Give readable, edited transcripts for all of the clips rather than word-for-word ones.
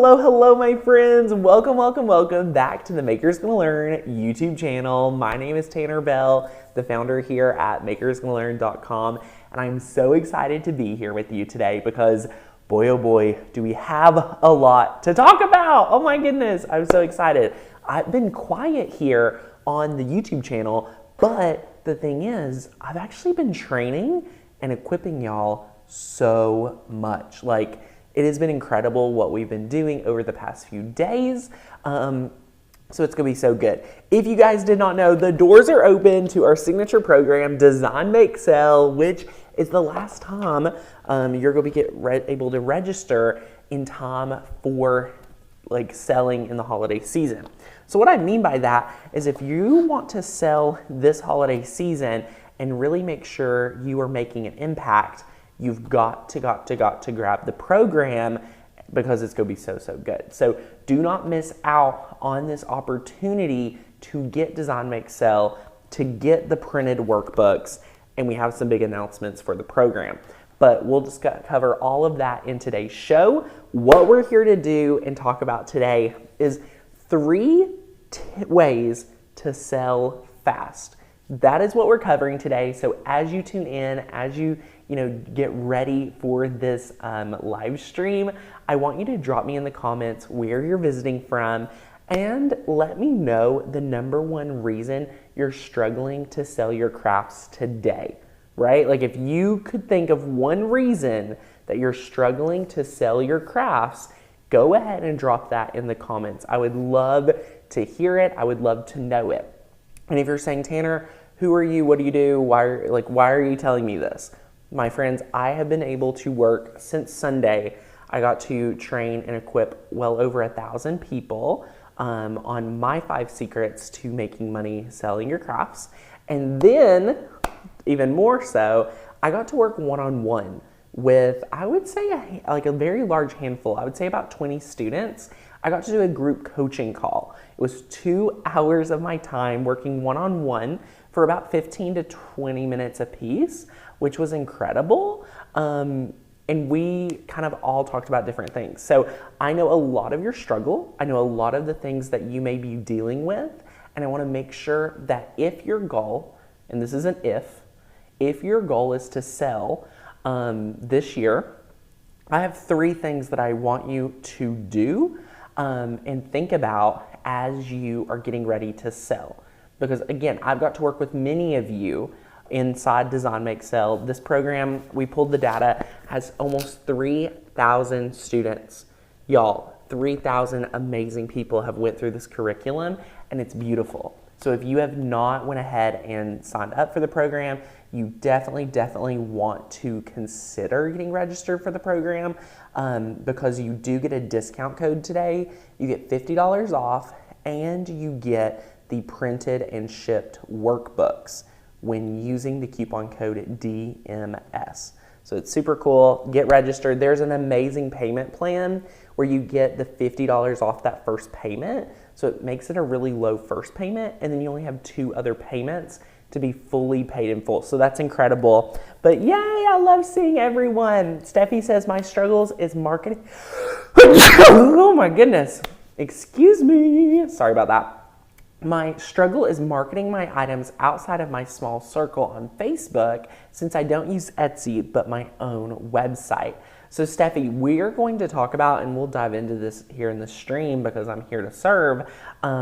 Hello, my friends. Welcome back to the Makers Gonna Learn YouTube channel. My name is Tanner Bell, the founder here at makersgonnalearn.com, and I'm so excited to be here with you today because boy, oh boy, do we have a lot to talk about. Oh my goodness, I'm so excited. I've been quiet here on the YouTube channel, but the thing is, I've actually been training and equipping y'all so much. It has been incredible what we've been doing over the past few days. So it's gonna be so good. If you guys did not know, the doors are open to our signature program, Design, Make, Sell, which is the last time you're gonna be able to register in time for selling in the holiday season. So what I mean by that is if you want to sell this holiday season and really make sure you are making an impact, you've got to grab the program because it's going to be so good. So do not miss out on this opportunity to get Design, Make, Sell, to get the printed workbooks, and we have some big announcements for the program. But we'll just cover all of that in today's show. What we're here to do and talk about today is 3 ways to sell fast. That is what we're covering today. So as you tune in, as you get ready for this live stream, I want you to drop me in the comments where you're visiting from and let me know the #1 reason you're struggling to sell your crafts today, right? If you could think of one reason that you're struggling to sell your crafts, go ahead and drop that in the comments. I would love to hear it. I would love to know it. And if you're saying, Tanner, who are you? What do you do? Why are you telling me this? My friends, I have been able to work since Sunday. I got to train and equip well over 1,000 people on my 5 secrets to making money selling your crafts. And then, even more so, I got to work one-on-one with, I would say, a very large handful. I would say about 20 students. I got to do a group coaching call. It was 2 hours of my time working one-on-one for about 15 to 20 minutes a piece, which was incredible. And we kind of all talked about different things. So I know a lot of your struggle. I know a lot of the things that you may be dealing with. And I want to make sure that if your goal, and this is an if your goal is to sell this year, I have 3 things that I want you to do and think about as you are getting ready to sell. Because again, I've got to work with many of you inside Design, Make, Sell. This program, we pulled the data, has almost 3,000 students. Y'all, 3,000 amazing people have went through this curriculum, and it's beautiful. So if you have not went ahead and signed up for the program, you definitely want to consider getting registered for the program because you do get a discount code today. You get $50 off, and you get the printed and shipped workbooks when using the coupon code DMS. So it's super cool. Get registered. There's an amazing payment plan where you get the $50 off that first payment. So it makes it a really low first payment, and then you only have 2 other payments to be fully paid in full. So that's incredible. But yay, I love seeing everyone. Steffi says my struggles is marketing. Oh my goodness. Excuse me. Sorry about that. My struggle is marketing my items outside of my small circle on Facebook since I don't use Etsy but my own website. So Steffi, we are going to talk about, and we'll dive into this here in the stream because I'm here to serve. I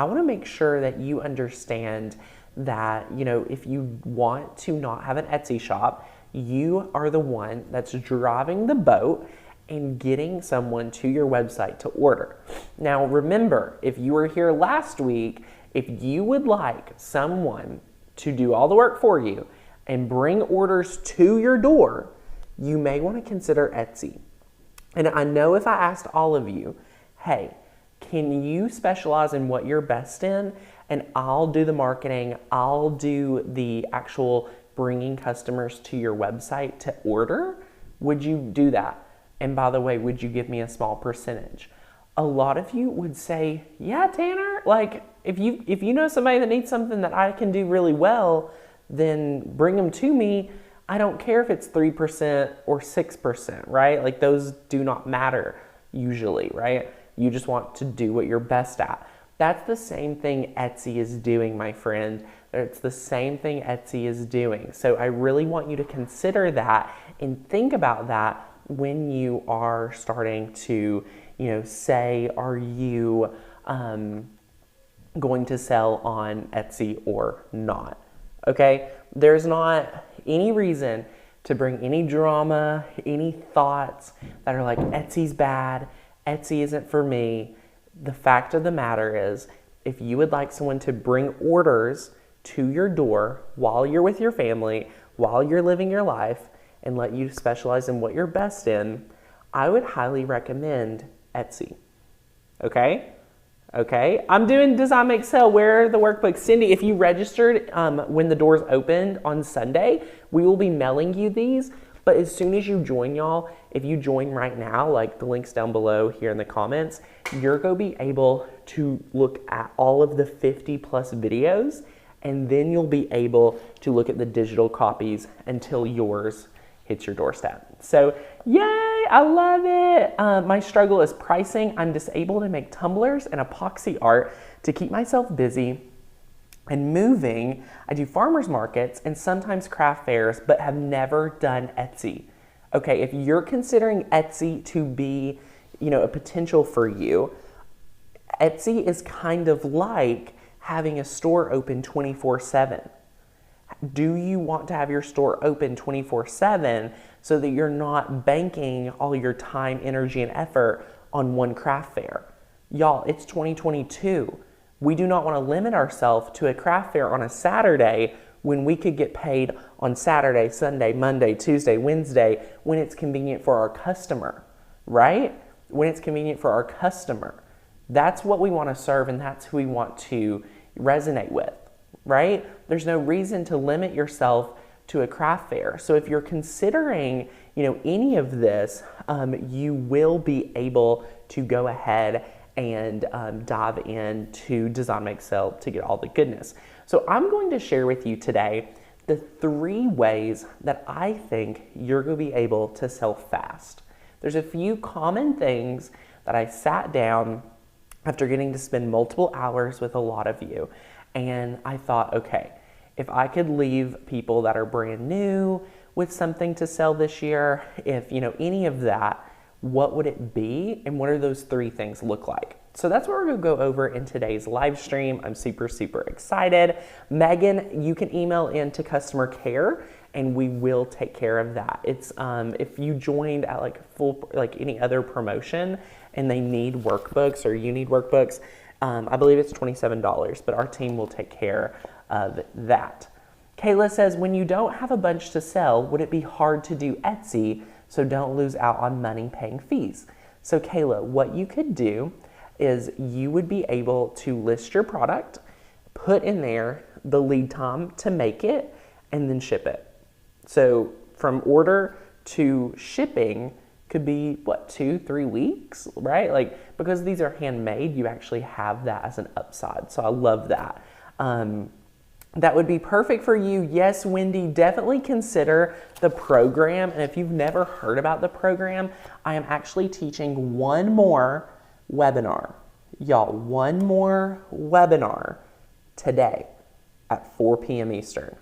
want to make sure that you understand that, if you want to not have an Etsy shop, you are the one that's driving the boat and getting someone to your website to order. Now remember, if you were here last week, if you would like someone to do all the work for you and bring orders to your door, you may want to consider Etsy. And I know if I asked all of you, hey, can you specialize in what you're best in? And I'll do the marketing, I'll do the actual bringing customers to your website to order. Would you do that? And by the way, would you give me a small percentage? A lot of you would say, yeah, Tanner, if you know somebody that needs something that I can do really well, then bring them to me. I don't care if it's 3% or 6%, right? Those do not matter. usually, right? You just want to do what you're best at. That's the same thing Etsy is doing, my friend. It's the same thing Etsy is doing. So I really want you to consider that and think about that when you are starting to, say, are you going to sell on Etsy or not? Okay? There's not any reason to bring any drama, any thoughts that are like, Etsy's bad, Etsy isn't for me. The fact of the matter is, if you would like someone to bring orders to your door while you're with your family, while you're living your life, and let you specialize in what you're best in, I would highly recommend Etsy. Okay? Okay, I'm doing Design Make Sell. Where are the workbooks? Cindy, if you registered when the doors opened on Sunday, we will be mailing you these. But as soon as you join, y'all, if you join right now, like the link's down below here in the comments, you're going to be able to look at all of the 50 plus videos, and then you'll be able to look at the digital copies until yours hits your doorstep. So yay, I love it. My struggle is pricing. I'm just able to make tumblers and epoxy art to keep myself busy and moving. I do farmers markets and sometimes craft fairs, but have never done Etsy. Okay, if you're considering Etsy to be, a potential for you, Etsy is kind of like having a store open 24/7. Do you want to have your store open 24/7 so that you're not banking all your time, energy, and effort on one craft fair? Y'all, it's 2022. We do not want to limit ourselves to a craft fair on a Saturday when we could get paid on Saturday, Sunday, Monday, Tuesday, Wednesday, when it's convenient for our customer, right? When it's convenient for our customer. That's what we want to serve, and that's who we want to resonate with, right? There's no reason to limit yourself to a craft fair. So if you're considering, any of this, you will be able to go ahead and dive into Design Make Sell to get all the goodness. So I'm going to share with you today the 3 ways that I think you're going to be able to sell fast. There's a few common things that I sat down after getting to spend multiple hours with a lot of you, and I thought, okay, if I could leave people that are brand new with something to sell this year, if any of that, what would it be, and what are those 3 things look like? So that's what we're going to go over in today's live stream. I'm super, super excited. Megan, you can email in to customer care and we will take care of that. It's if you joined at like any other promotion and they need workbooks or you need workbooks, I believe it's $27, but our team will take care of that. Kayla says, when you don't have a bunch to sell, would it be hard to do Etsy so don't lose out on money paying fees? So Kayla, what you could do is you would be able to list your product, put in there the lead time to make it, and then ship it. So from order to shipping could be, 2-3 weeks, right? Because these are handmade, you actually have that as an upside. So I love that. That would be perfect for you. Yes, Wendy, definitely consider the program. And if you've never heard about the program, I am actually teaching one more webinar. Y'all, one more webinar today at 4 p.m. Eastern.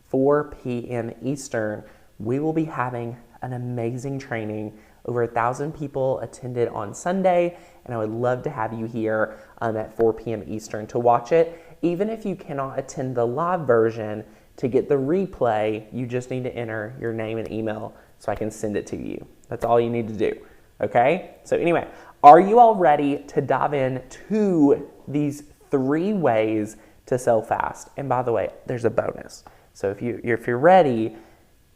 4 p.m. Eastern, we will be having an amazing training. Over 1,000 people attended on Sunday, and I would love to have you here at 4 p.m. Eastern to watch it. Even if you cannot attend the live version, to get the replay, you just need to enter your name and email so I can send it to you. That's all you need to do, okay? So anyway, are you all ready to dive into these 3 ways to sell fast? And by the way, there's a bonus. So if you're ready,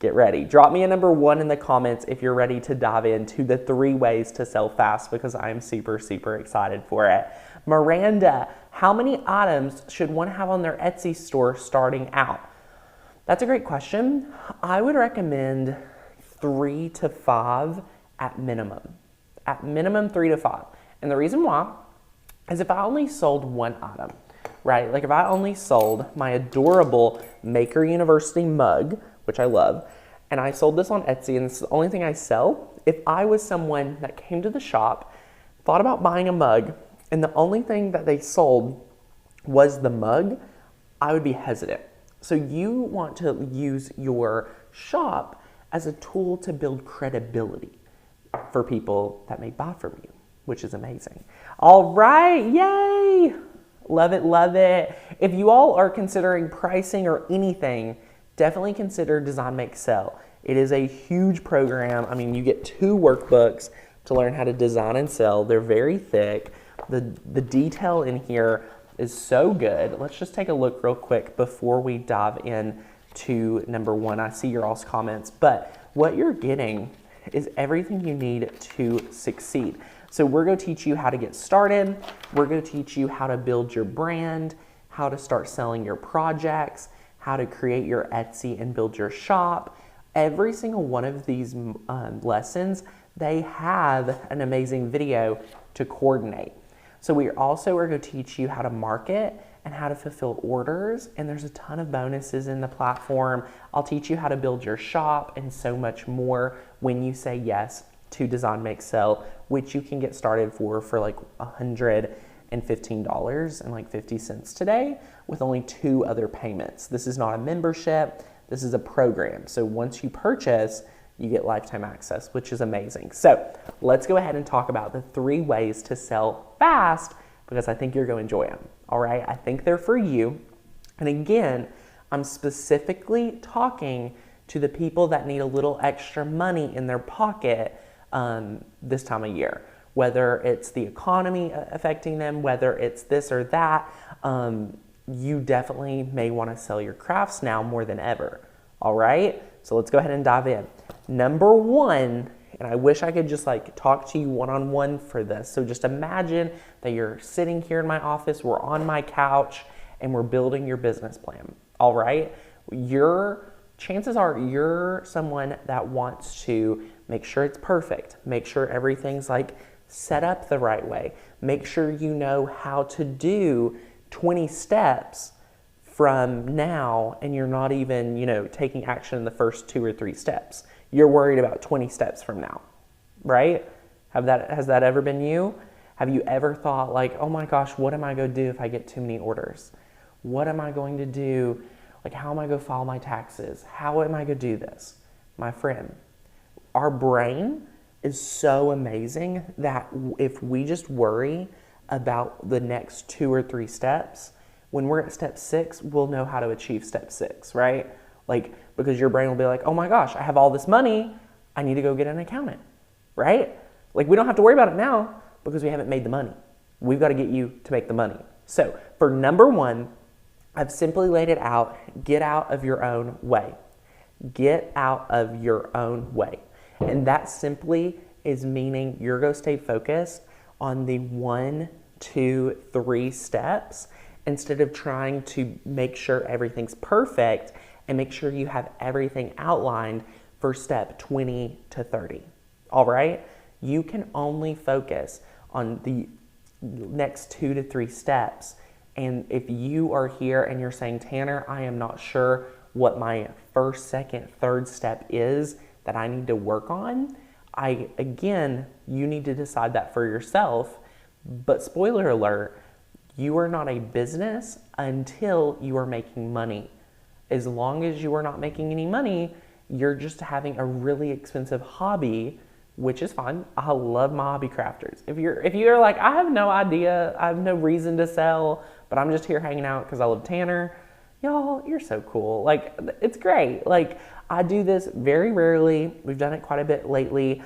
get ready. Drop me a number 1 in the comments if you're ready to dive into the 3 ways to sell fast, because I'm super, super excited for it. Miranda, how many items should one have on their Etsy store starting out? That's a great question. I would recommend 3 to 5 at minimum. At minimum 3 to 5. And the reason why is if I only sold 1 item, right? If I only sold my adorable Maker University mug, which I love, and I sold this on Etsy and this is the only thing I sell, if I was someone that came to the shop thought about buying a mug, and the only thing that they sold was the mug, I would be hesitant. So you want to use your shop as a tool to build credibility for people that may buy from you, which is amazing. All right, yay! Love it, love it. If you all are considering pricing or anything, definitely consider Design Make Sell. It is a huge program. I mean, you get 2 workbooks to learn how to design and sell. They're very thick. The detail in here is so good. Let's just take a look real quick before we dive in to number 1. I see your all's comments, but what you're getting is everything you need to succeed. So we're going to teach you how to get started. We're going to teach you how to build your brand, how to start selling your projects, how to create your Etsy and build your shop. Every single one of these lessons, they have an amazing video to coordinate. So we also are going to teach you how to market and how to fulfill orders, and there's a ton of bonuses in the platform. I'll teach you how to build your shop and so much more when you say yes to Design Make Sell, which you can get started for like $115.50 today with only 2 other payments. This is not a membership, this is a program. So once you purchase, you get lifetime access, which is amazing. So let's go ahead and talk about the 3 ways to sell fast, because I think you're going to enjoy them. All right, I think they're for you. And again, I'm specifically talking to the people that need a little extra money in their pocket this time of year, whether it's the economy affecting them, whether it's this or that. You definitely may want to sell your crafts now more than ever. All right, so let's go ahead and dive in. Number 1, and I wish I could just like talk to you one-on-one for this. So just imagine that you're sitting here in my office, we're on my couch, and we're building your business plan. All right, chances are you're someone that wants to make sure it's perfect, make sure everything's like set up the right way, make sure you know how to do 20 steps from now, and you're not even, taking action in the first 2 or 3 steps. You're worried about 20 steps from now, right? Has that ever been you? Have you ever thought like, oh my gosh, what am I going to do if I get too many orders? What am I going to do? Like, how am I going to file my taxes? How am I going to do this? My friend, our brain is so amazing that if we just worry about the next 2 or 3 steps, when we're at step 6, we'll know how to achieve step 6, right? Like, because your brain will be like, oh my gosh, I have all this money, I need to go get an accountant, right? Like, we don't have to worry about it now because we haven't made the money. We've got to get you to make the money. So for number 1, I've simply laid it out. Get out of your own way. Get out of your own way. And that simply is meaning you're going to stay focused on the 1, 2, 3 steps instead of trying to make sure everything's perfect and make sure you have everything outlined for step 20 to 30. All right? You can only focus on the next 2 to 3 steps. And if you are here and you're saying, Tanner, I am not sure what my first, second, third step is that I need to work on, again, you need to decide that for yourself. But spoiler alert, you are not a business until you are making money. As long as you are not making any money, you're just having a really expensive hobby, which is fine. I love my hobby crafters. If you're like, I have no idea, I have no reason to sell, but I'm just here hanging out because I love Tanner, y'all, you're so cool. Like, it's great. Like, I do this very rarely. We've done it quite a bit lately,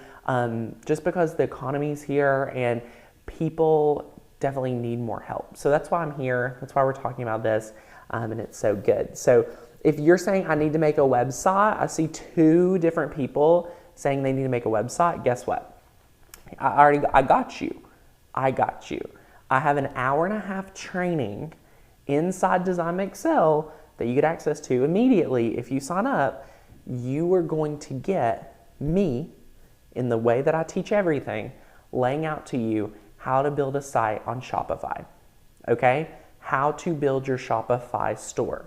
just because the economy's here and people definitely need more help. So that's why I'm here. That's why we're talking about this, and it's so good. So if you're saying I need to make a website, I see 2 different people saying they need to make a website. Guess what? I got you. I got you. I have an 1.5 hour training inside Design Make Sell that you get access to immediately. If you sign up, you are going to get me, in the way that I teach everything, laying out to you how to build a site on Shopify, okay? How to build your Shopify store,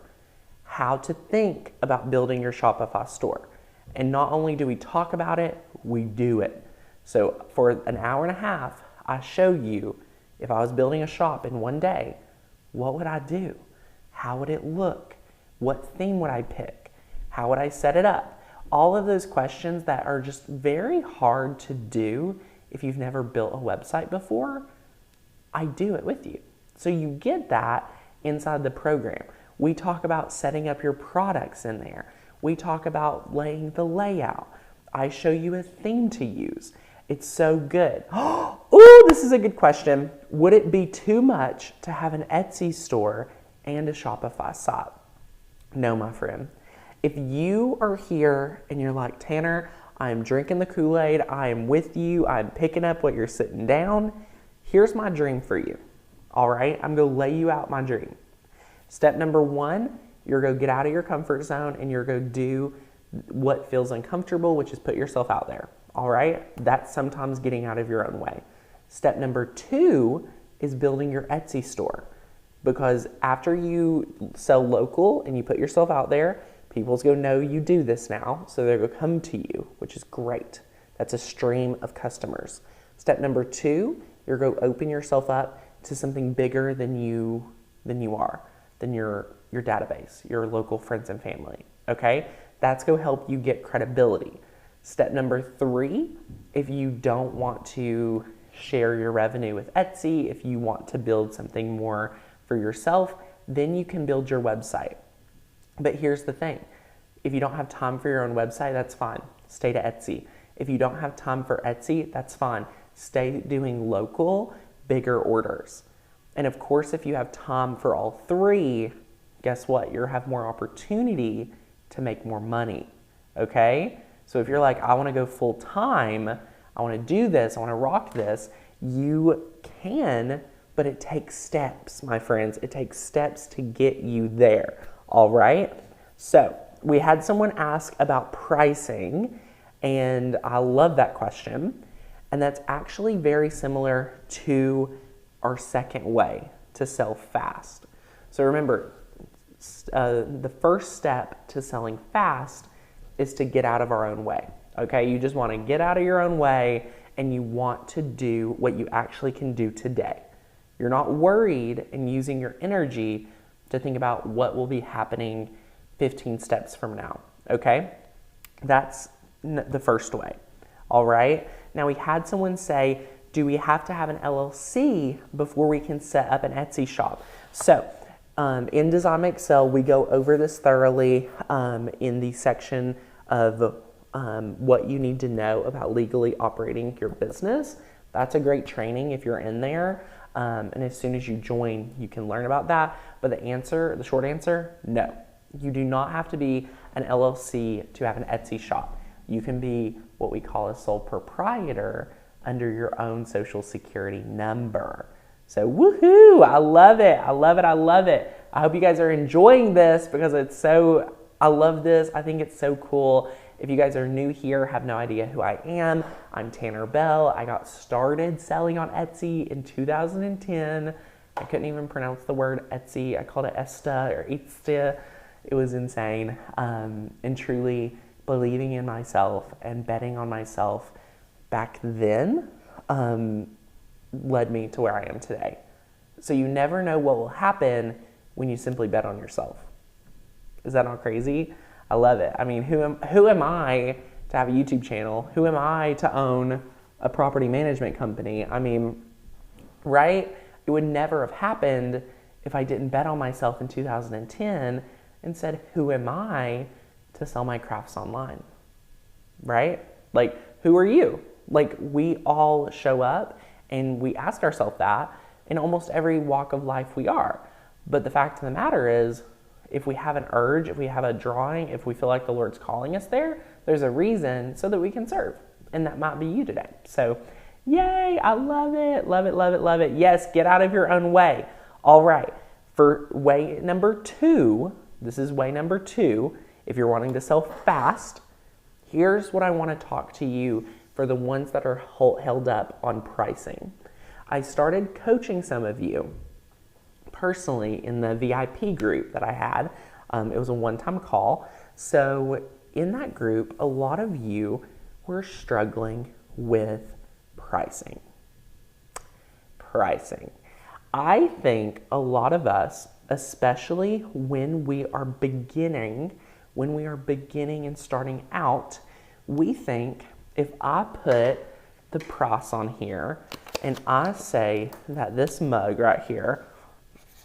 how to think about building your Shopify store. And not only do we talk about it, we do it. So for an 1.5 hours, I show you, if I was building a shop in one day, what would I do? How would it look? What theme would I pick? How would I set it up? All of those questions that are just very hard to do if you've never built a website before, I do it with you. So you get that inside the program. We talk about setting up your products in there. We talk about laying the layout. I show you a theme to use. It's so good. Oh, this is a good question. Would it be too much to have an Etsy store and a Shopify site? No, my friend. If you are here and you're like, Tanner, I'm drinking the Kool-Aid, I am with you, I'm picking up what you're sitting down, here's my dream for you. All right, I'm gonna lay you out my dream. Step number one, you're gonna get out of your comfort zone and you're gonna do what feels uncomfortable, which is put yourself out there. All right, that's sometimes getting out of your own way. Step number two is building your Etsy store, because after you sell local and you put yourself out there, people's gonna know you do this now, so they're gonna come to you, which is great. That's a stream of customers. Step number two, you're gonna open yourself up to something bigger than your database, your local friends and family, okay? That's gonna help you get credibility. Step number three, if you don't want to share your revenue with Etsy, if you want to build something more for yourself, then you can build your website. But here's the thing, if you don't have time for your own website, that's fine. Stay to Etsy. If you don't have time for Etsy, that's fine. Stay doing local, bigger orders. And of course, if you have time for all three, guess what? You'll have more opportunity to make more money, okay? So if you're like, I wanna go full time, I wanna do this, I wanna rock this, you can, but it takes steps, my friends. It takes steps to get you there, all right? So we had someone ask about pricing, and I love that question. And that's actually very similar to our second way to sell fast. So remember, the first step to selling fast is to get out of our own way, okay? You just wanna get out of your own way and you want to do what you actually can do today. You're not worried and using your energy to think about what will be happening 15 steps from now, okay? That's the first way, all right? Now we had someone say, do we have to have an LLC before we can set up an Etsy shop? So in Design Excel, we go over this thoroughly in the section of what you need to know about legally operating your business. That's a great training if you're in there. And as soon as you join, you can learn about that. But the short answer, no. You do not have to be an LLC to have an Etsy shop. You can be what we call a sole proprietor under your own social security number. So woohoo, I love it, I love it, I love it. I hope you guys are enjoying this because I love this, I think it's so cool. If you guys are new here, have no idea who I am, I'm Tanner Bell. I got started selling on Etsy in 2010. I couldn't even pronounce the word Etsy. I called it Esta or Etstia. It was insane. And truly believing in myself and betting on myself back then led me to where I am today. So you never know what will happen when you simply bet on yourself. Is that not crazy? I love it. I mean, who am I to have a YouTube channel? Who am I to own a property management company? I mean, right? It would never have happened if I didn't bet on myself in 2010 and said, who am I to sell my crafts online, right? Like, who are you? Like, we all show up and we ask ourselves that in almost every walk of life we are. But the fact of the matter is, if we have an urge, if we have a drawing, if we feel like the Lord's calling us there, there's a reason so that we can serve. And that might be you today. So, yay, I love it, love it, love it, love it. Yes, get out of your own way. All right, for way number two, this is way number two, if you're wanting to sell fast, here's what I want to talk to you for the ones that are held up on pricing. I started coaching some of you personally in the VIP group that I had. It was a one-time call. So in that group, a lot of you were struggling with pricing. pricing. I think a lot of us, especially when we are beginning and starting out, we think if I put the price on here and I say that this mug right here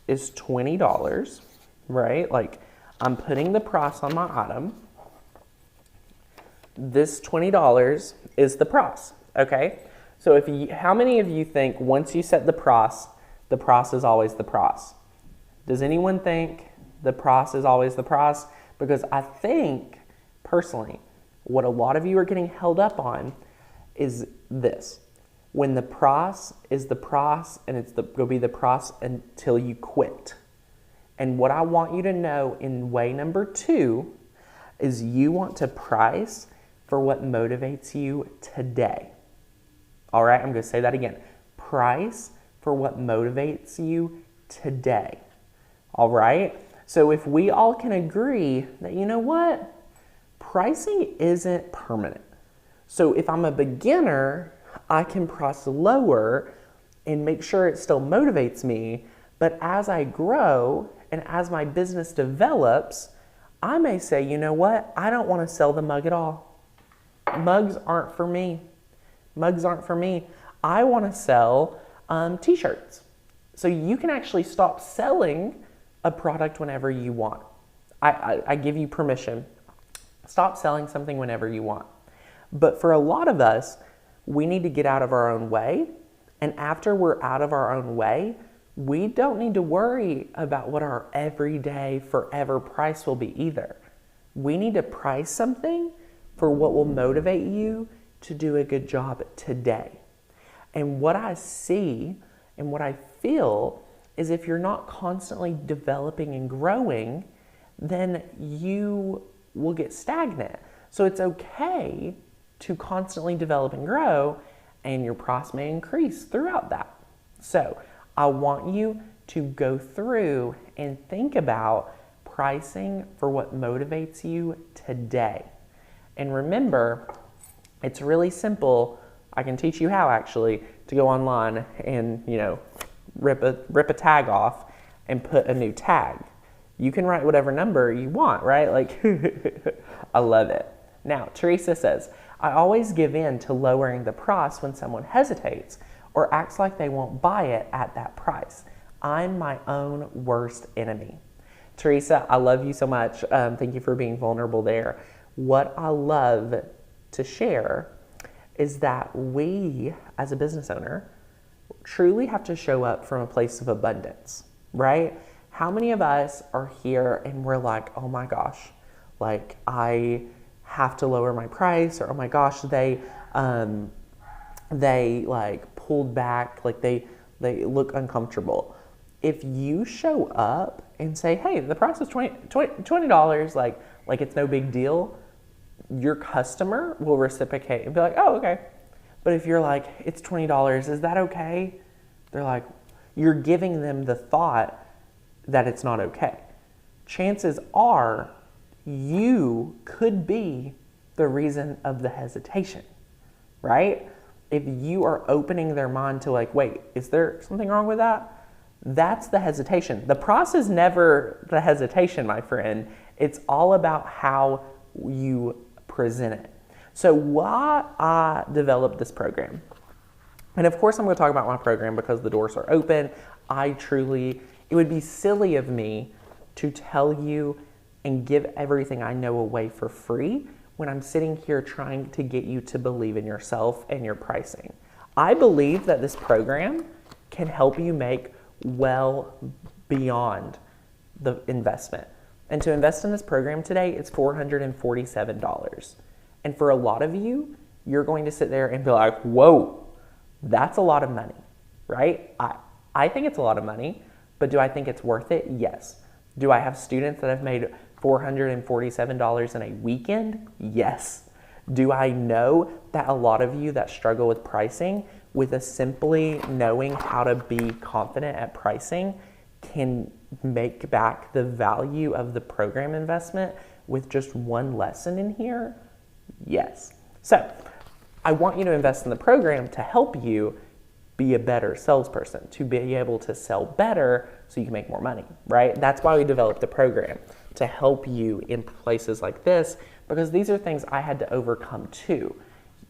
is $20, right? Like, I'm putting the price on my item. This $20 is the price, okay? So how many of you think once you set the price is always the price? Does anyone think the price is always the price? Because I think, personally, what a lot of you are getting held up on is this. When the price is the price, and it'll be the price until you quit. And what I want you to know in way number 2 is you want to price for what motivates you today. All right, I'm going to say that again. Price for what motivates you today. All right? So if we all can agree that, you know what? Pricing isn't permanent. So if I'm a beginner, I can price lower and make sure it still motivates me. But as I grow and as my business develops, I may say, you know what? I don't want to sell the mug at all. Mugs aren't for me. Mugs aren't for me. I want to sell t-shirts. So you can actually stop selling a product whenever you want. I give you permission. Stop selling something whenever you want. But for a lot of us, we need to get out of our own way. And after we're out of our own way, we don't need to worry about what our everyday, forever price will be either. We need to price something for what will motivate you to do a good job today. And what I see and what I feel is if you're not constantly developing and growing, then you will get stagnant. So it's okay to constantly develop and grow, and your price may increase throughout that. So I want you to go through and think about pricing for what motivates you today. And remember, it's really simple. I can teach you how actually to go online and, rip a tag off and put a new tag. You can write whatever number you want, right? Like, I love it. Now, Teresa says, I always give in to lowering the price when someone hesitates or acts like they won't buy it at that price. I'm my own worst enemy. Teresa, I love you so much. Thank you for being vulnerable there. What I love to share is that we, as a business owner, truly have to show up from a place of abundance, right? How many of us are here and we're like, oh my gosh, like I have to lower my price, or oh my gosh, they like pulled back, like they look uncomfortable. If you show up and say, hey, the price is $20, like it's no big deal, your customer will reciprocate and be like, oh, okay. But if you're like, it's $20, is that okay? They're like, you're giving them the thought that it's not okay. Chances are you could be the reason of the hesitation, right? If you are opening their mind to like, wait, is there something wrong with that? That's the hesitation. The process is never the hesitation, my friend. It's all about how you present it. So why I developed this program, and of course I'm going to talk about my program because the doors are open. It would be silly of me to tell you and give everything I know away for free when I'm sitting here trying to get you to believe in yourself and your pricing. I believe that this program can help you make well beyond the investment. And to invest in this program today, it's $447. And for a lot of you, you're going to sit there and be like, whoa, that's a lot of money, right? I think it's a lot of money, but do I think it's worth it? Yes. Do I have students that have made $447 in a weekend? Yes. Do I know that a lot of you that struggle with pricing, with a simply knowing how to be confident at pricing, can make back the value of the program investment with just one lesson in here? Yes. So I want you to invest in the program to help you be a better salesperson, to be able to sell better so you can make more money, right? That's why we developed the program, to help you in places like this, because these are things I had to overcome too.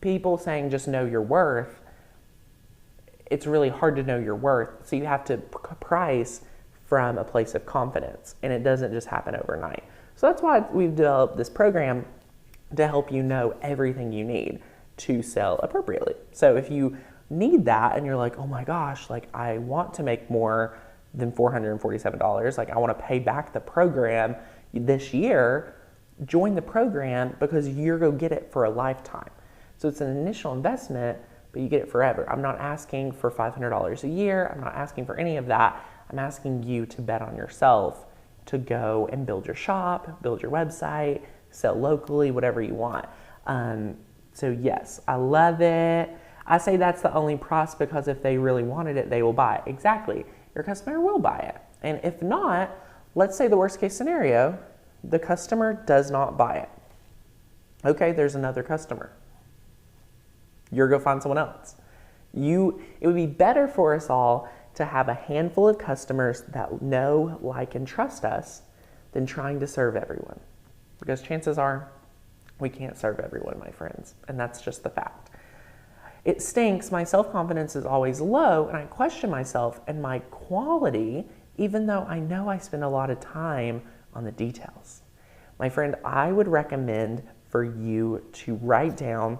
People saying just know your worth, it's really hard to know your worth, so you have to price from a place of confidence, and it doesn't just happen overnight. So that's why we've developed this program to help you know everything you need to sell appropriately. So if you need that and you're like, oh my gosh, like I want to make more than $447, like I want to pay back the program this year, join the program, because you're going to get it for a lifetime. So it's an initial investment, but you get it forever. I'm not asking for $500 a year. I'm not asking for any of that. I'm asking you to bet on yourself, to go and build your shop, build your website, sell locally, whatever you want. So yes, I love it. I say that's the only price because if they really wanted it, they will buy it. Exactly. Your customer will buy it. And if not, let's say the worst case scenario, the customer does not buy it. Okay, there's another customer. You're going to find someone else. It would be better for us all to have a handful of customers that know, like, and trust us than trying to serve everyone. Because chances are we can't serve everyone, my friends. And that's just the fact. It stinks. My self-confidence is always low, and I question myself and my quality, even though I know I spend a lot of time on the details. My friend, I would recommend for you to write down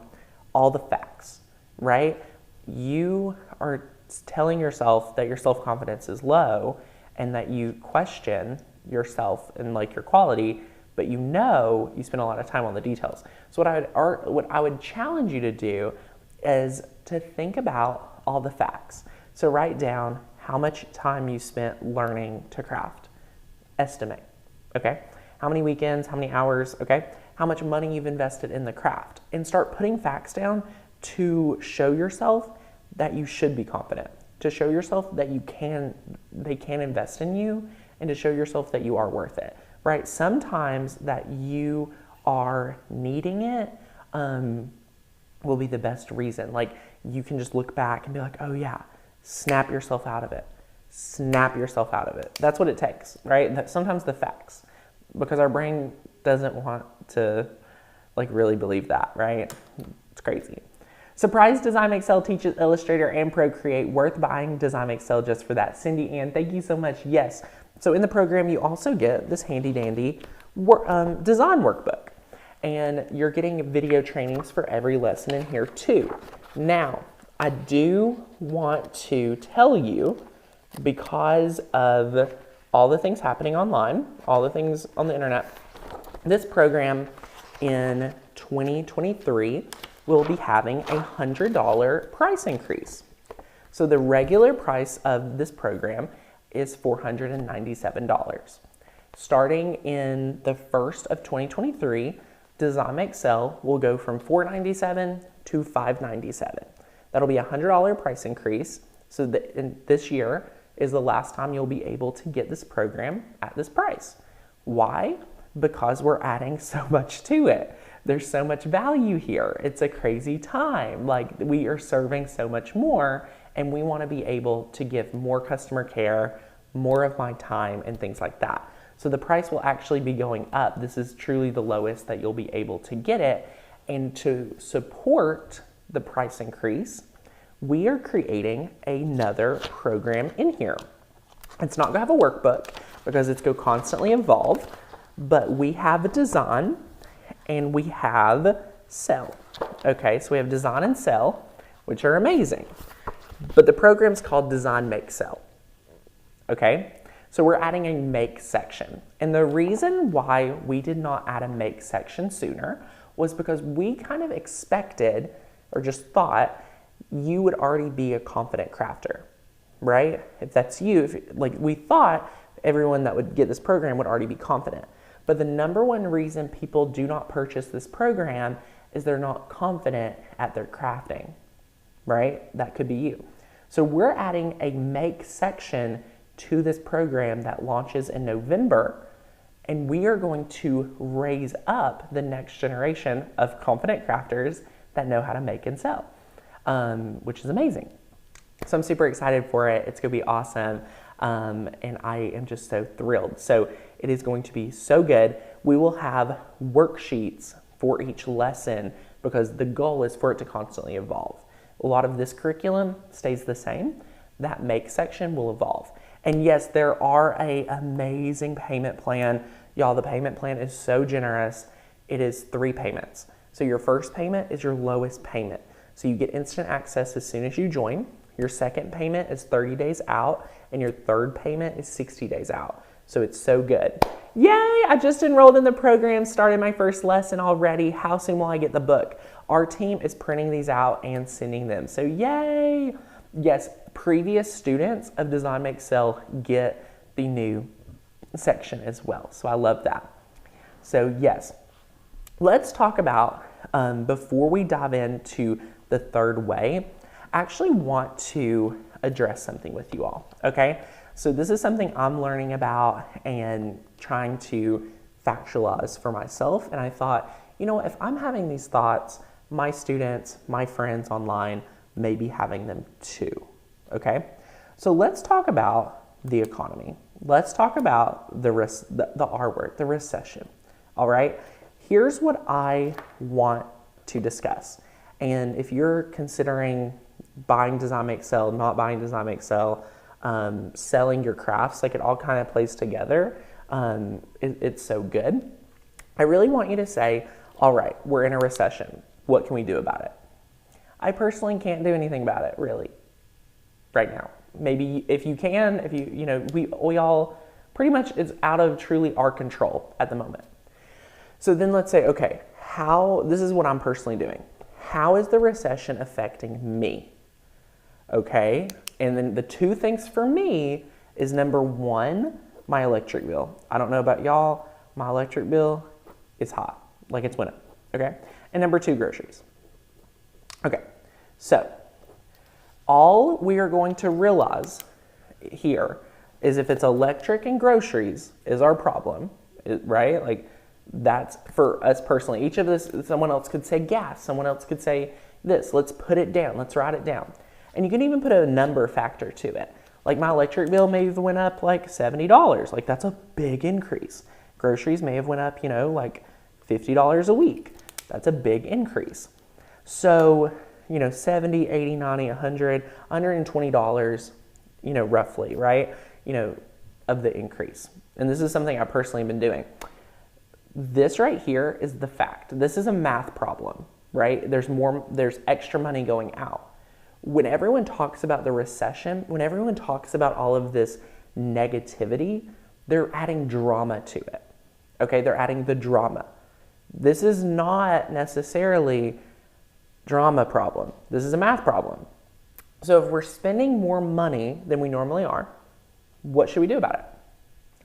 all the facts, right? You are telling yourself that your self-confidence is low and that you question yourself and like your quality, but you know you spend a lot of time on the details. So what I would challenge you to do is to think about all the facts. So write down how much time you spent learning to craft. Estimate, okay? How many weekends, how many hours, okay? How much money you've invested in the craft. And start putting facts down to show yourself that you should be confident, to show yourself that they can invest in you, and to show yourself that you are worth it, right? Sometimes that you are needing it will be the best reason. Like, you can just look back and be like, oh yeah, snap yourself out of it. Snap yourself out of it. That's what it takes, right? Sometimes the facts, because our brain doesn't want to like really believe that, right? It's crazy. Surprise Design Excel teaches Illustrator and Procreate. Worth buying Design Excel just for that. Cindy Ann, thank you so much. Yes. So in the program, you also get this handy dandy design workbook. And you're getting video trainings for every lesson in here too. Now, I do want to tell you, because of all the things happening online, all the things on the internet, this program in 2023 will be having a $100 price increase. So the regular price of this program is $497. Starting in the 1st of 2023, Design Excel will go from $497 to $597. That'll be a $100 price increase. So this year is the last time you'll be able to get this program at this price. Why? Because we're adding so much to it. There's so much value here. It's a crazy time. Like, we are serving so much more, and we want to be able to give more customer care, more of my time, and things like that. So the price will actually be going up. This is truly the lowest that you'll be able to get it. And to support the price increase, we are creating another program in here. It's not gonna have a workbook because it's gonna constantly evolve, but we have a design and we have sell. Okay, so we have design and sell, which are amazing. But the program's called Design Make Sell. Okay? So we're adding a make section. And the reason why we did not add a make section sooner was because we kind of expected, or just thought, you would already be a confident crafter, right? If that's you, we thought everyone that would get this program would already be confident. But the number one reason people do not purchase this program is they're not confident at their crafting, right? That could be you. So we're adding a make section to this program that launches in November, and we are going to raise up the next generation of confident crafters that know how to make and sell, which is amazing. So I'm super excited for it. It's going to be awesome. And I am just so thrilled. So it is going to be so good. We will have worksheets for each lesson because the goal is for it to constantly evolve. A lot of this curriculum stays the same. That make section will evolve. And yes, there are an amazing payment plan. Y'all, the payment plan is so generous. It is 3 payments. So your first payment is your lowest payment. So you get instant access as soon as you join. Your second payment is 30 days out, and your third payment is 60 days out. So it's so good. Yay, I just enrolled in the program, started my first lesson already. How soon will I get the book? Our team is printing these out and sending them. So yay. Yes, previous students of Design Make Sell get the new section as well. So I love that. So yes, let's talk about, before we dive into the third way, I actually want to address something with you all, okay? So this is something I'm learning about and trying to factualize for myself. And I thought, you know, if I'm having these thoughts, my students, my friends online may be having them too, okay? So let's talk about the economy. Let's talk about the R word, the recession, all right? Here's what I want to discuss. And if you're considering buying Design Make Sell, not buying Design Make Sell, selling your crafts, like it all kind of plays together, it's so good. I really want you to say, all right, we're in a recession. What can we do about it? I personally can't do anything about it, really, right now. Maybe if you can, we all, pretty much it's out of truly our control at the moment. So then let's say, okay, this is what I'm personally doing. How is the recession affecting me? Okay, and then the 2 things for me is number 1, my electric bill. I don't know about y'all, my electric bill is hot, like it's went up, okay? And number 2, groceries. Okay, so all we are going to realize here is if it's electric and groceries is our problem, right? Like that's for us personally. Each of this, someone else could say gas, someone else could say this. Let's put it down, let's write it down. And you can even put a number factor to it. Like my electric bill may have went up like $70. Like that's a big increase. Groceries may have went up, like $50 a week. That's a big increase. So, $70, $80, $90, $100, $120, roughly, right? Of the increase. And this is something I've personally been doing. This right here is the fact. This is a math problem, right? There's extra money going out. When everyone talks about the recession, when everyone talks about all of this negativity, they're adding drama to it. Okay, they're adding the drama. This is not necessarily drama problem. This is a math problem. So if we're spending more money than we normally are, what should we do about it?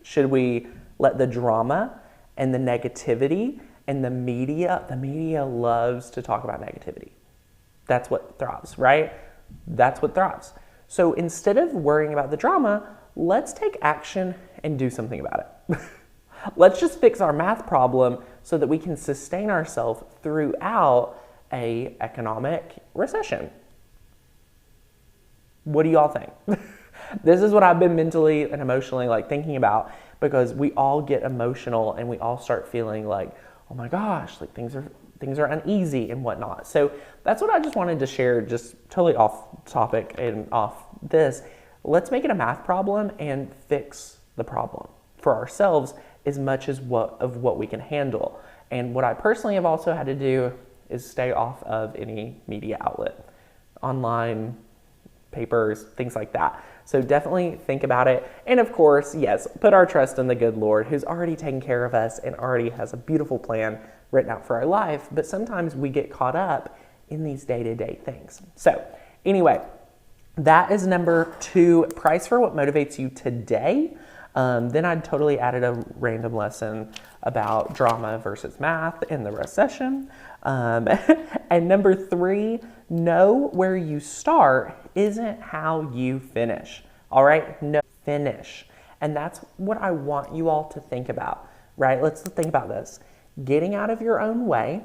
Should we let the drama and the negativity and the media loves to talk about negativity. That's what thrives, right? That's what thrives. So instead of worrying about the drama, let's take action and do something about it. Let's just fix our math problem so that we can sustain ourselves throughout an economic recession. What do y'all think? This is what I've been mentally and emotionally thinking about, because we all get emotional and we all start feeling like, oh my gosh, things are uneasy and whatnot. So that's what I just wanted to share, just totally off topic and off this. Let's make it a math problem and fix the problem for ourselves as much as what we can handle. And what I personally have also had to do is stay off of any media outlet, online, papers, things like that. So definitely think about it. And of course, yes, put our trust in the good Lord, who's already taken care of us and already has a beautiful plan written out for our life. But sometimes we get caught up in these day-to-day things. So anyway, that is number 2, price for what motivates you today. Then I'd totally added a random lesson about drama versus math in the recession. And number 3, know where you start isn't how you finish. All right? No, finish. And that's what I want you all to think about, right? Let's think about this. Getting out of your own way,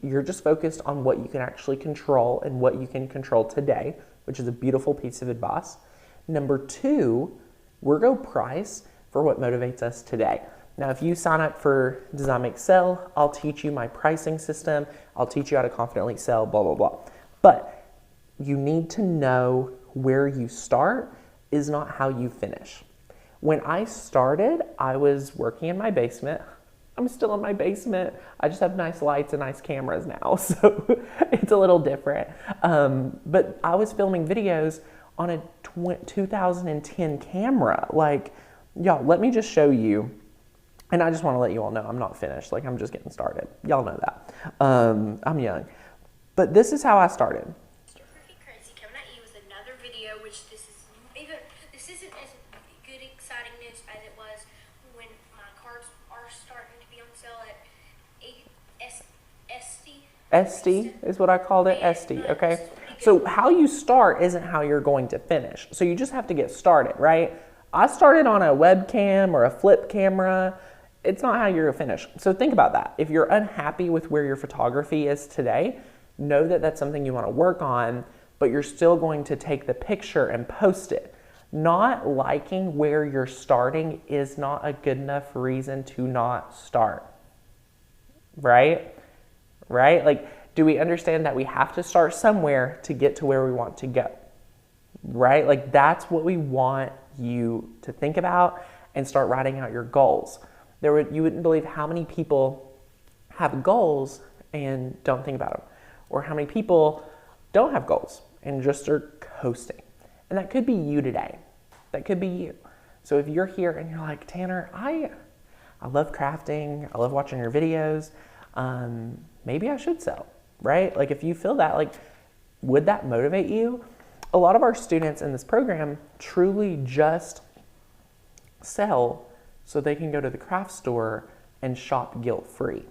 you're just focused on what you can actually control and what you can control today. which is a beautiful piece of advice. Number two, we're going to price for what motivates us today. Now, if you sign up for Design Make Sell, I'll teach you my pricing system. I'll teach you how to confidently sell, blah, blah, blah. But you need to know where you start is not how you finish. When I started, I was working in my basement. I'm still in my basement. I just have nice lights and nice cameras now, so it's a little different. But I was filming videos on a 2010 camera. Like, y'all, let me just show you. And I just want to let you all know I'm not finished. Like, I'm just getting started. Y'all know that. I'm young. But this is how I started. Pretty crazy coming at you with another video, which this isn't as good exciting news as it was when my cards are starting to be on sale at SD is what I called it, SD, okay? So how you start isn't how you're going to finish. So you just have to get started, right? I started on a webcam or a flip camera. It's not how you're going to finish. So think about that. If you're unhappy with where your photography is today, know that that's something you want to work on, but you're still going to take the picture and post it. Not liking where you're starting is not a good enough reason to not start, right? Right? Like, do we understand that we have to start somewhere to get to where we want to go, right? Like, that's what we want you to think about and start writing out your goals. You wouldn't believe how many people have goals and don't think about them, or how many people don't have goals and just are coasting. And that could be you today. That could be you. So if you're here and you're like, Tanner, I love crafting, I love watching your videos, maybe I should sell, right? Like, if you feel that, like, would that motivate you? A lot of our students in this program truly just sell so they can go to the craft store and shop guilt-free.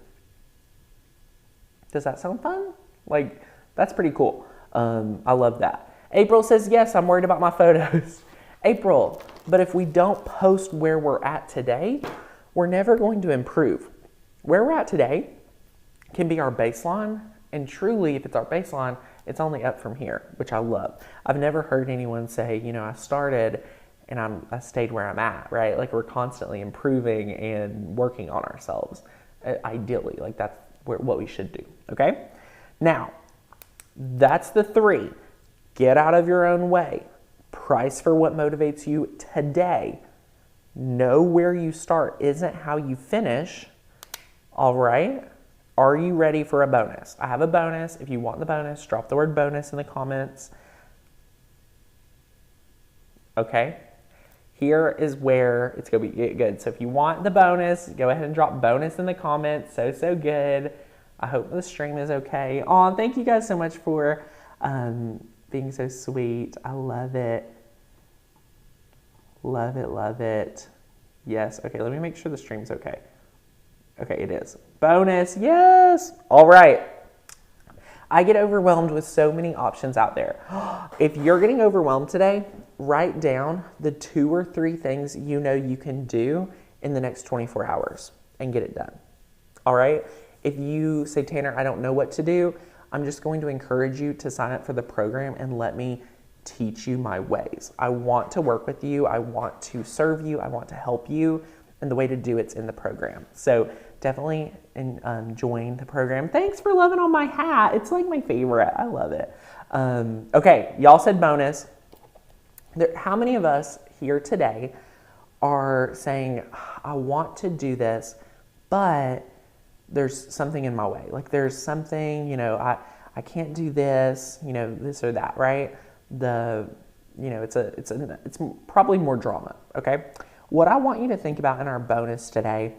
Does that sound fun? Like, that's pretty cool. I love that. April says, yes, I'm worried about my photos. April, but if we don't post where we're at today, we're never going to improve. Where we're at today can be our baseline, and truly, if it's our baseline, it's only up from here, which I love. I've never heard anyone say, you know, I started and I stayed where I'm at, right? Like, we're constantly improving and working on ourselves, ideally. Like, that's what we should do, okay? Now, that's the three. Get out of your own way. Price for what motivates you today. Know where you start isn't how you finish, all right? Are you ready for a bonus? I have a bonus. If you want the bonus, drop the word bonus in the comments. Okay? Here is where it's going to be good. So if you want the bonus, go ahead and drop bonus in the comments. So good. I hope the stream is okay. Aw, thank you guys so much for being so sweet. I love it. Love it, love it. Yes. Okay, let me make sure the stream's okay. Okay, it is. Bonus, yes. All right. I get overwhelmed with so many options out there. If you're getting overwhelmed today, write down the 2 or 3 things you know you can do in the next 24 hours and get it done. All right? If you say, Tanner, I don't know what to do, I'm just going to encourage you to sign up for the program and let me teach you my ways. I want to work with you. I want to serve you. I want to help you. And the way to do it's in the program. So definitely join the program. Thanks for loving on my hat. It's like my favorite. I love it. Okay, y'all said bonus. How many of us here today are saying, I want to do this, but there's something in my way? Like, there's something, you know, I can't do this, you know, this or that, right? It's probably more drama, okay? What I want you to think about in our bonus today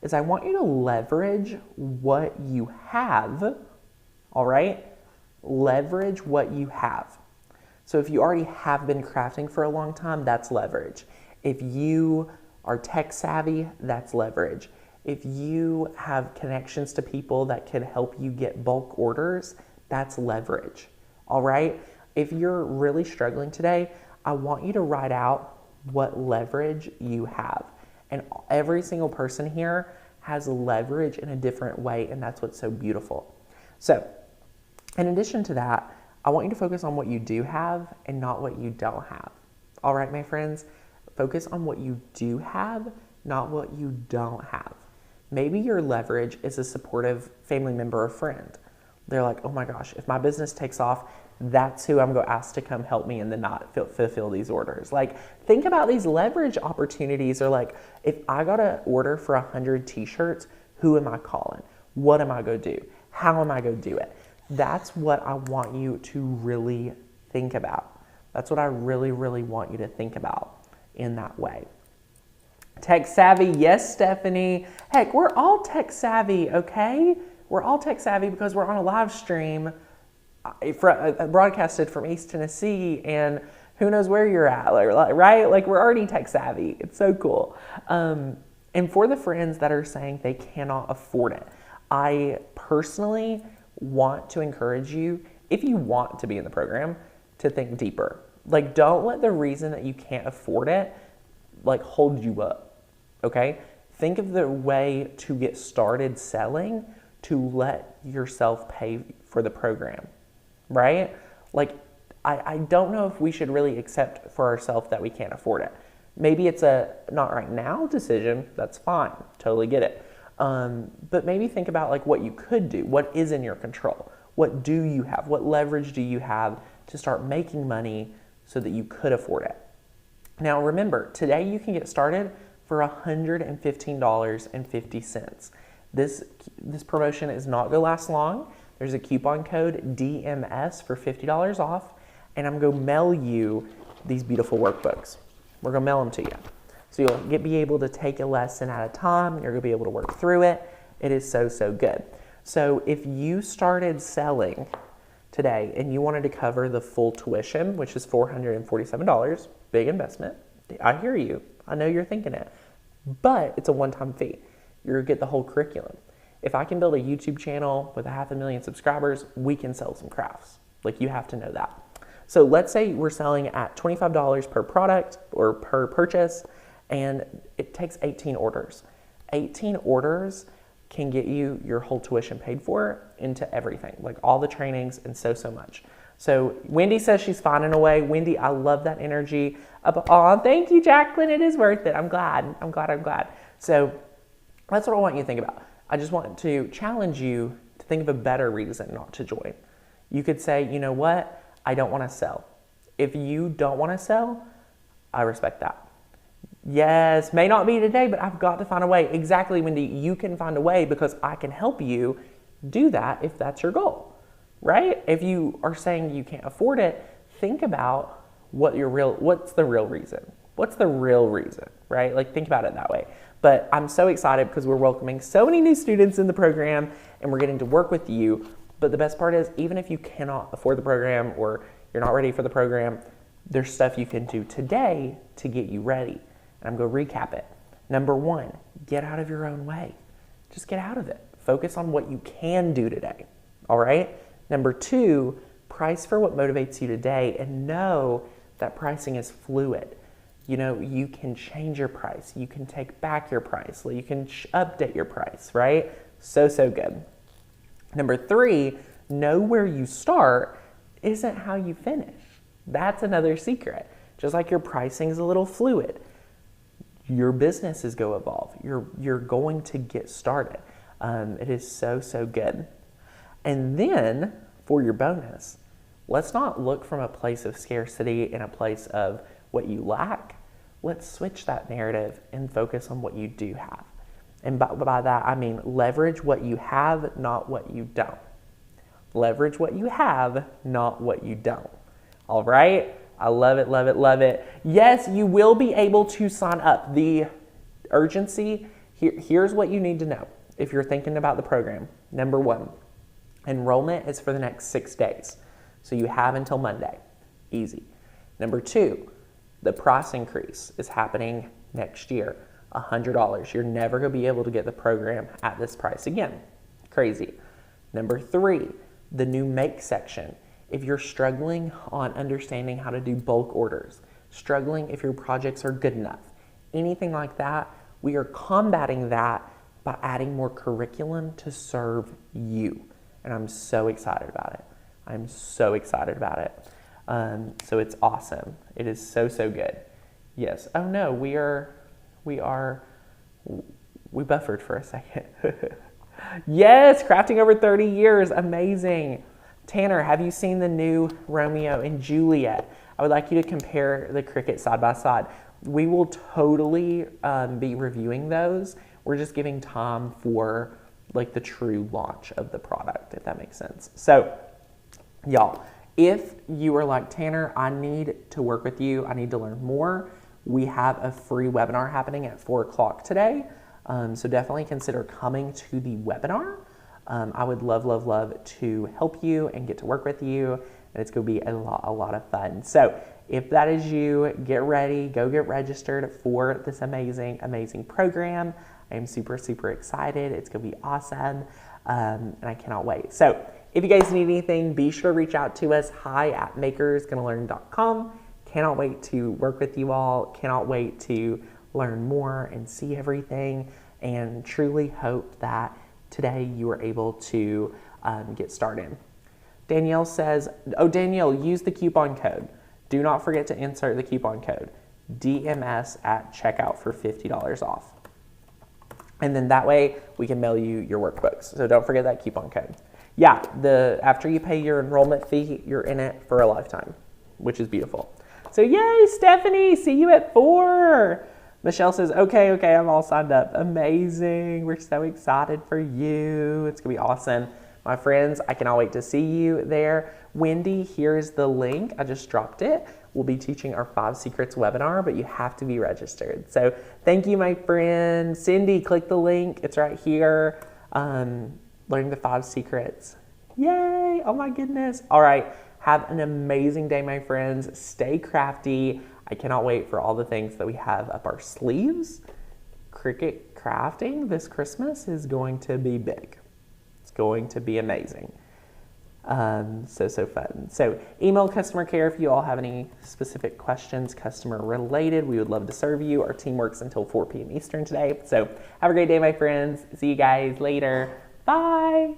is I want you to leverage what you have, all right? Leverage what you have. So if you already have been crafting for a long time, that's leverage. If you are tech savvy, that's leverage. If you have connections to people that can help you get bulk orders, that's leverage, all right? If you're really struggling today, I want you to write out what leverage you have. And every single person here has leverage in a different way, and that's what's so beautiful. So, in addition to that, I want you to focus on what you do have and not what you don't have. All right, my friends, focus on what you do have, not what you don't have. Maybe your leverage is a supportive family member or friend. They're like, oh my gosh, if my business takes off, that's who I'm going to ask to come help me and then not fulfill these orders. Like, think about these leverage opportunities. Or like, if I got an order for 100 t-shirts, who am I calling? What am I going to do? How am I going to do it? That's what I want you to really think about. That's what I really, really want you to think about in that way. Tech savvy, yes, Stephanie. Heck, we're all tech savvy, okay? We're all tech savvy because we're on a live stream broadcasted from East Tennessee, and who knows where you're at, right? Like, we're already tech savvy. It's so cool. And for the friends that are saying they cannot afford it, I personally want to encourage you, if you want to be in the program, to think deeper. Like, don't let the reason that you can't afford it, like, hold you up, okay? Think of the way to get started selling to let yourself pay for the program, right? Like, I don't know if we should really accept for ourselves that we can't afford it. Maybe it's a not right now decision. That's fine. Totally get it. But maybe think about like what you could do. What is in your control? What do you have? What leverage do you have to start making money so that you could afford it? Now remember, today you can get started for $115.50. This promotion is not going to last long. There's a coupon code DMS for $50 off, and I'm going to mail you these beautiful workbooks. We're going to mail them to you. So you'll be able to take a lesson at a time. You're going to be able to work through it. It is so, so good. So if you started selling today and you wanted to cover the full tuition, which is $447, big investment. I hear you. I know you're thinking it. But it's a one-time fee. You're going to get the whole curriculum. If I can build a YouTube channel with 500,000 subscribers, we can sell some crafts. Like, you have to know that. So let's say we're selling at $25 per product or per purchase, and it takes 18 orders. 18 orders can get you your whole tuition paid for into everything, like all the trainings and so, so much. So Wendy says she's finding a way. Wendy, I love that energy. Oh, thank you, Jacqueline. It is worth it. I'm glad. So that's what I want you to think about. I just want to challenge you to think of a better reason not to join. You could say, you know what? I don't want to sell. If you don't want to sell, I respect that. Yes, may not be today, but I've got to find a way. Exactly, Wendy. You can find a way because I can help you do that if that's your goal, right? If you are saying you can't afford it, think about what's the real reason? What's the real reason, right? Like, think about it that way. But I'm so excited because we're welcoming so many new students in the program and we're getting to work with you. But the best part is, even if you cannot afford the program or you're not ready for the program, there's stuff you can do today to get you ready. And I'm going to recap it. Number one, get out of your own way. Just get out of it. Focus on what you can do today. All right? Number two, price for what motivates you today and know that pricing is fluid. You know, you can change your price. You can take back your price. You can update your price, right? So, so good. Number three, know where you start isn't how you finish. That's another secret. Just like your pricing is a little fluid, your business is going to evolve. You're going to get started. It is so, so good. And then for your bonus, let's not look from a place of scarcity and a place of what you lack. Let's switch that narrative and focus on what you do have. And by that, I mean leverage what you have, not what you don't. Leverage what you have, not what you don't. All right? I love it, love it, love it. Yes, you will be able to sign up. The urgency, here's what you need to know if you're thinking about the program. Number one, enrollment is for the next 6 days. So you have until Monday. Easy. Number two, the price increase is happening next year. $100. You're never going to be able to get the program at this price again. Crazy. Number three, the new make section. If you're struggling on understanding how to do bulk orders, struggling if your projects are good enough, anything like that, we are combating that by adding more curriculum to serve you. And I'm so excited about it. I'm so excited about it. So it's awesome. It is so, so good. Yes. Oh no, we buffered for a second. Yes, crafting over 30 years. Amazing. Tanner, have you seen the new Romeo and Juliet? I would like you to compare the Cricut side by side. We will totally be reviewing those. We're just giving time for like the true launch of the product, if that makes sense. So y'all, if you are like, Tanner, I need to work with you, I need to learn more, we have a free webinar happening at 4 o'clock today. So definitely consider coming to the webinar. I would love, love, love to help you and get to work with you. And it's going to be a lot of fun. So if that is you, get ready, go get registered for this amazing, amazing program. I am super, super excited. It's going to be awesome. And I cannot wait. So if you guys need anything, be sure to reach out to us. hi@makersgonnalearn.com. Cannot wait to work with you all. Cannot wait to learn more and see everything. And truly hope that today you were able to get started. Danielle says, oh, Danielle, use the coupon code. Do not forget to insert the coupon code, DMS at checkout for $50 off. And then that way we can mail you your workbooks. So don't forget that coupon code. Yeah, after you pay your enrollment fee, you're in it for a lifetime, which is beautiful. So yay, Stephanie, see you at 4. Michelle says, okay, I'm all signed up. Amazing. We're so excited for you. It's going to be awesome. My friends, I cannot wait to see you there. Wendy, here's the link. I just dropped it. We'll be teaching our 5 Secrets webinar, but you have to be registered. So thank you, my friend. Cindy, click the link. It's right here. Learning the 5 Secrets. Yay. Oh, my goodness. All right. Have an amazing day, my friends. Stay crafty. I cannot wait for all the things that we have up our sleeves. Cricut crafting this Christmas is going to be big. It's going to be amazing. So fun. So email customer care if you all have any specific questions, customer related. We would love to serve you. Our team works until 4 p.m. Eastern today. So have a great day, my friends. See you guys later. Bye.